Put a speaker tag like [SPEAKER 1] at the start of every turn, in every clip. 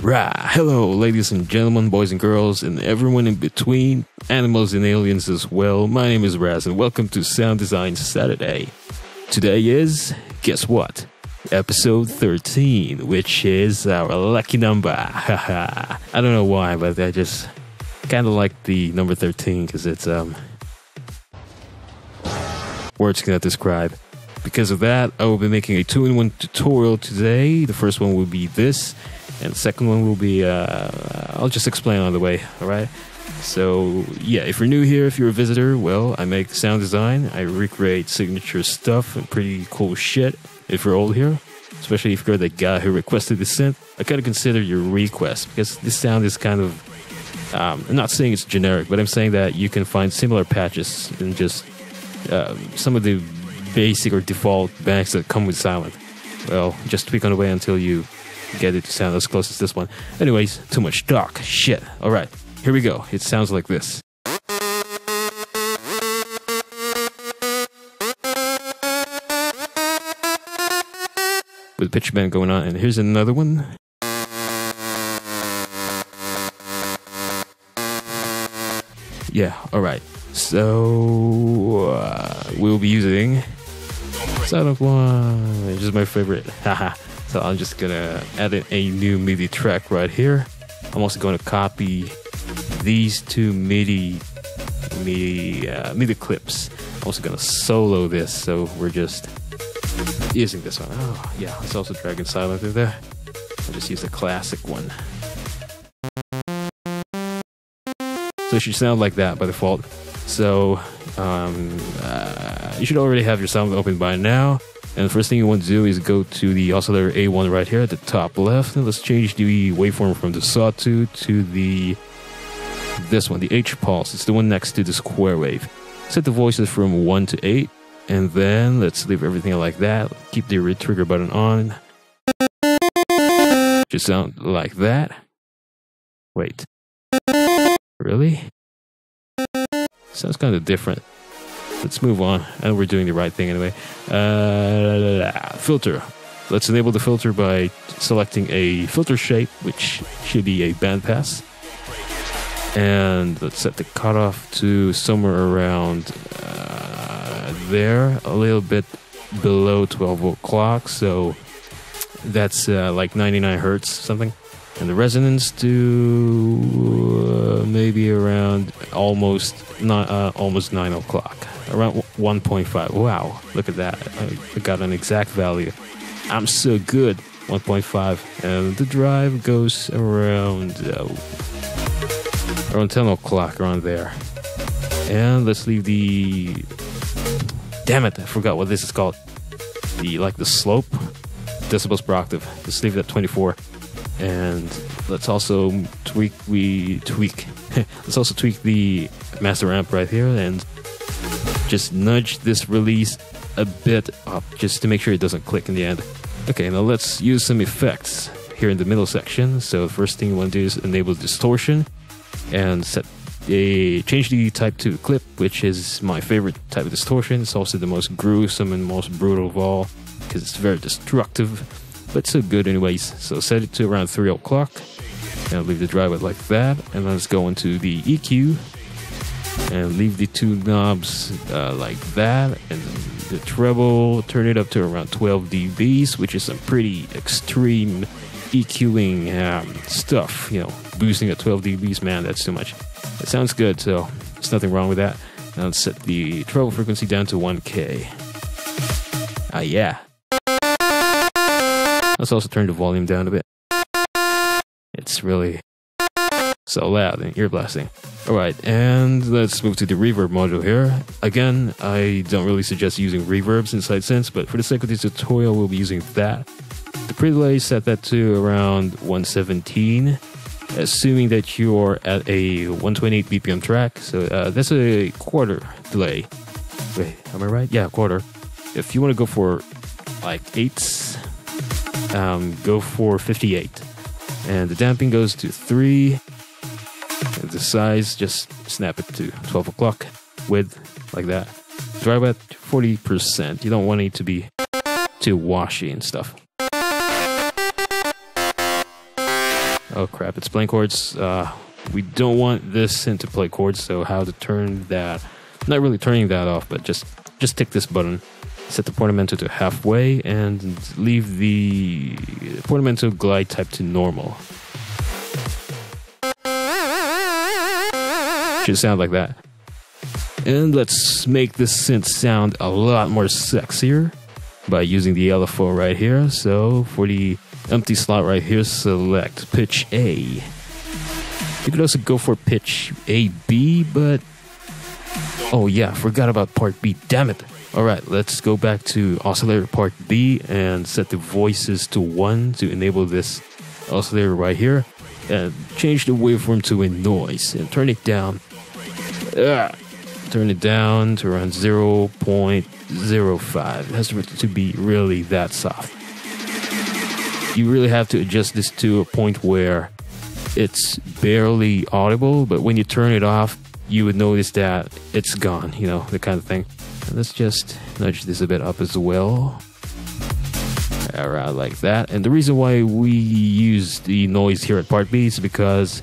[SPEAKER 1] Hello, ladies and gentlemen, boys and girls, and everyone in between, animals and aliens as well. My name is Raz, and welcome to Sound Design Saturday. Today is, guess what? Episode 13, which is our lucky number. I don't know why, but I just kind of like the number 13 because it's words cannot describe. Because of that, I will be making a 2-in-1 tutorial today. The first one will be this, and the second one will be, I'll just explain on the way, alright? So, yeah, if you're new here, if you're a visitor, well, I make sound design, I recreate signature stuff and pretty cool shit. If you're old here, especially if you're the guy who requested the synth, I kind of consider your request, because this sound is kind of, I'm not saying it's generic, but I'm saying that you can find similar patches in just some of the basic or default banks that come with Sylenth. Well, just tweak on the way until you get it to sound as close as this one. Anyways, too much talk. Shit. Alright, here we go. It sounds like this. With pitch bend going on, and here's another one. Yeah, alright. So, we'll be using Sylenth1, which is my favorite. Haha. So I'm just gonna add in a new MIDI track right here. I'm also going to copy these two MIDI clips. I'm also gonna solo this, so we're just using this one. Oh yeah, let's also drag in Sylenth in there. I'll just use the classic one. So it should sound like that by default. So you should already have your sound open by now. And the first thing you want to do is go to the Oscillator A1 right here at the top left. And let's change the waveform from the sawtooth to this one, the H pulse. It's the one next to the square wave. Set the voices from 1 to 8. And then let's leave everything like that. Keep the trigger button on. Just sound like that. Wait. Really? Sounds kind of different. Let's move on. And we're doing the right thing anyway. Filter. Let's enable the filter by selecting a filter shape, which should be a bandpass. And let's set the cutoff to somewhere around there, a little bit below 12 volt clock. So that's like 99 hertz something. And the resonance to maybe around almost 9 o'clock, around 1.5. Wow, look at that! I got an exact value. I'm so good. 1.5, and the drive goes around 10 o'clock, around there. And let's leave the. Damn it! I forgot what this is called. The slope, decibels per octave. Let's leave it at 24. And let's also tweak. Let's also tweak the master amp right here and just nudge this release a bit up just to make sure it doesn't click in the end. Okay, now let's use some effects here in the middle section. So the first thing you want to do is enable distortion and change the type to clip, which is my favorite type of distortion. It's also the most gruesome and most brutal of all because it's very destructive. But so good anyways. So set it to around 3 o'clock. And I'll leave the driver like that. And let's go into the EQ. And leave the two knobs like that. And the treble, turn it up to around 12 dBs, which is some pretty extreme EQing stuff. You know, boosting at 12 dBs, man, that's too much. It sounds good, so there's nothing wrong with that. Now let's set the treble frequency down to 1K. Yeah. Let's also turn the volume down a bit. It's really so loud and ear blasting. Alright, and let's move to the reverb module here. Again, I don't really suggest using reverbs inside synths, but for the sake of this tutorial, we'll be using that. The pre-delay, set that to around 117, assuming that you're at a 128 BPM track. So that's a quarter delay. Wait, am I right? Yeah, quarter. If you want to go for like 8s, go for 58. And the damping goes to 3. And the size, just snap it to 12 o'clock. Width, like that. Drive at 40%. You don't want it to be too washy and stuff. Oh crap, it's playing chords. We don't want this synth to play chords, so how to turn that, not really turning that off, but just tick this button, set the portamento to halfway, and leave the portamento glide type to normal. Should sound like that. And let's make this synth sound a lot more sexier by using the LFO right here. So for the empty slot right here, select pitch A. You could also go for pitch AB, but oh yeah, forgot about part B, damn it. Alright, let's go back to oscillator part B and set the voices to 1 to enable this oscillator right here. And change the waveform to a noise and turn it down. Turn it down to around 0.05. It has to be really that soft. You really have to adjust this to a point where it's barely audible, but when you turn it off, you would notice that it's gone, you know, the kind of thing. And let's just nudge this a bit up as well. Around like that. And the reason why we use the noise here at part B is because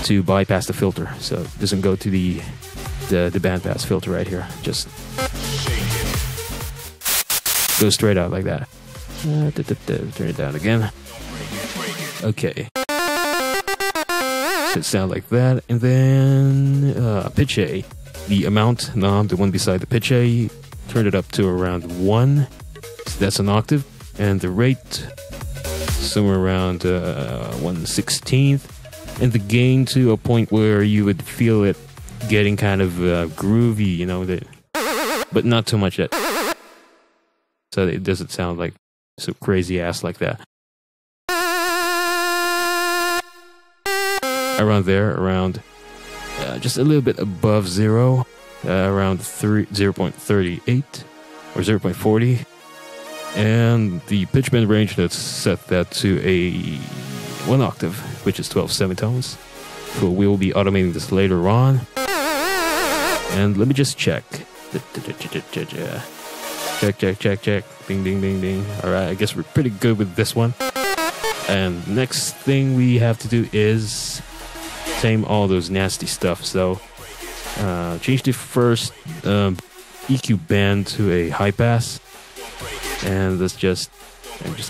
[SPEAKER 1] to bypass the filter, so it doesn't go to the bandpass filter right here. Just go straight out like that. Turn it down again. Okay. Should sound like that. And then pitch A, the amount knob, the one beside the pitch A, turn it up to around 1. So that's an octave. And the rate somewhere around 1/16th, and the gain to a point where you would feel it getting kind of groovy, you know, but not too much yet, so it doesn't sound like so crazy ass like that. Around there, around just a little bit above 0, around 0.38 or 0.40. And the pitch bend range, let's set that to a 1 octave, which is 12 semitones. So we will be automating this later on. And let me just check. Check. Ding, ding, ding, ding. Alright, I guess we're pretty good with this one. And next thing we have to do is tame all those nasty stuff. So change the first EQ band to a high pass. And I'm just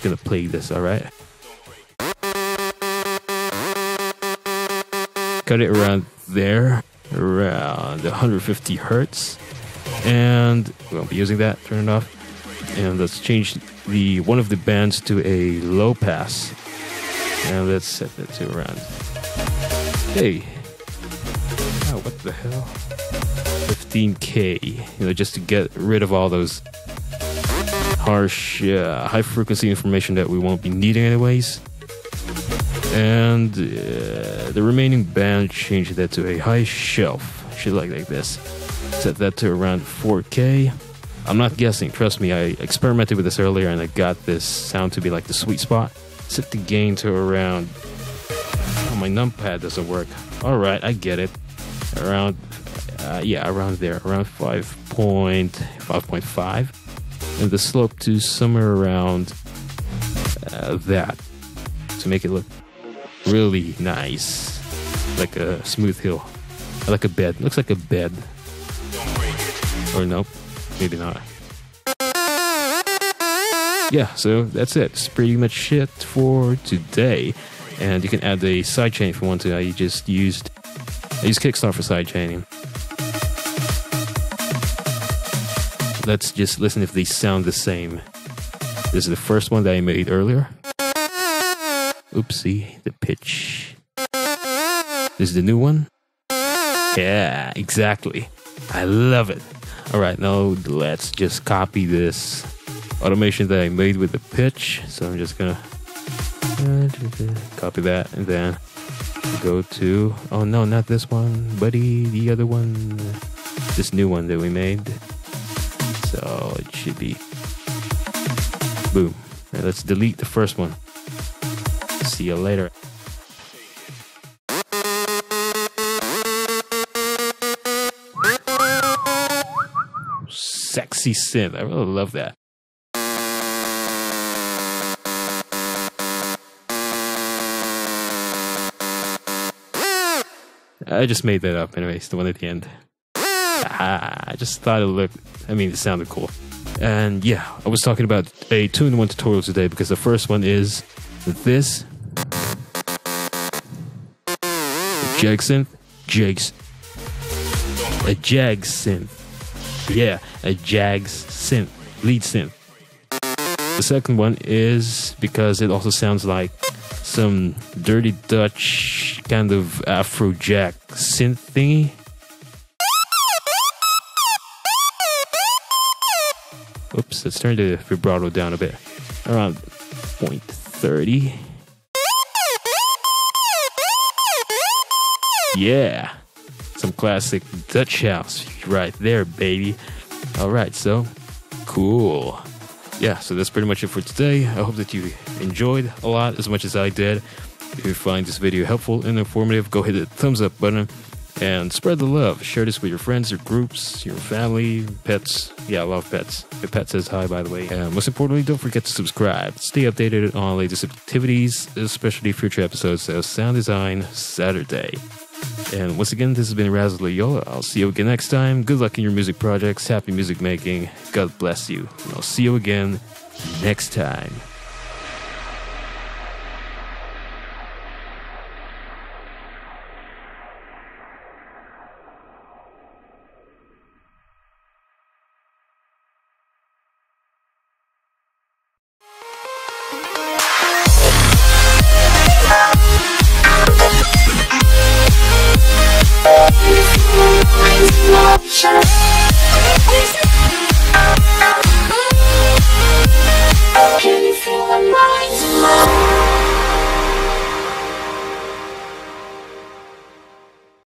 [SPEAKER 1] gonna play this, alright? Cut it around there, around 150 hertz. And we won't be using that, turn it off. And let's change one of the bands to a low pass. And let's set that to around. Hey. Oh, what the hell? 15K. You know, just to get rid of all those harsh, high frequency information that we won't be needing anyways. And the remaining band, change that to a high shelf. Should like this. Set that to around 4K. I'm not guessing, trust me, I experimented with this earlier and I got this sound to be like the sweet spot. Set the gain to around, oh, my numpad doesn't work. Alright, I get it. Around, around there, around 5.5. And the slope to somewhere around that, to make it look really nice, like a smooth hill, like a bed. Looks like a bed, or nope, maybe not. Yeah, so that's it. It's pretty much it for today. And you can add a sidechain if you want to. I use Kickstart for sidechaining. Let's just listen if they sound the same. This is the first one that I made earlier. Oopsie, the pitch. This is the new one. Yeah, exactly. I love it. Alright, now let's just copy this automation that I made with the pitch. So I'm just gonna copy that and then go to, oh no, not this one, buddy, the other one, this new one that we made. So it should be boom. Now let's delete the first one. See you later. Sexy synth. I really love that. I just made that up anyways, the one at the end. I just thought it sounded cool. And yeah, I was talking about a 2-in-1 tutorial today because the first one is this. Jaggs synth. A Jaggs synth. Yeah, a Jaggs synth. Lead synth. The second one is because it also sounds like some dirty Dutch kind of Afrojack synth thingy. Oops, let's turn the vibrato down a bit. Around 0.30. Yeah, some classic Dutch house right there, baby. Alright, so cool. Yeah, so that's pretty much it for today. I hope that you enjoyed a lot as much as I did. If you find this video helpful and informative, go hit the thumbs up button and spread the love. Share this with your friends, your groups, your family, pets. Yeah, I love pets. Your pet says hi, by the way. And most importantly, don't forget to subscribe. Stay updated on latest activities, especially future episodes of Sound Design Saturday. And once again, this has been Razzle Yola. I'll see you again next time. Good luck in your music projects. Happy music making. God bless you. And I'll see you again next time.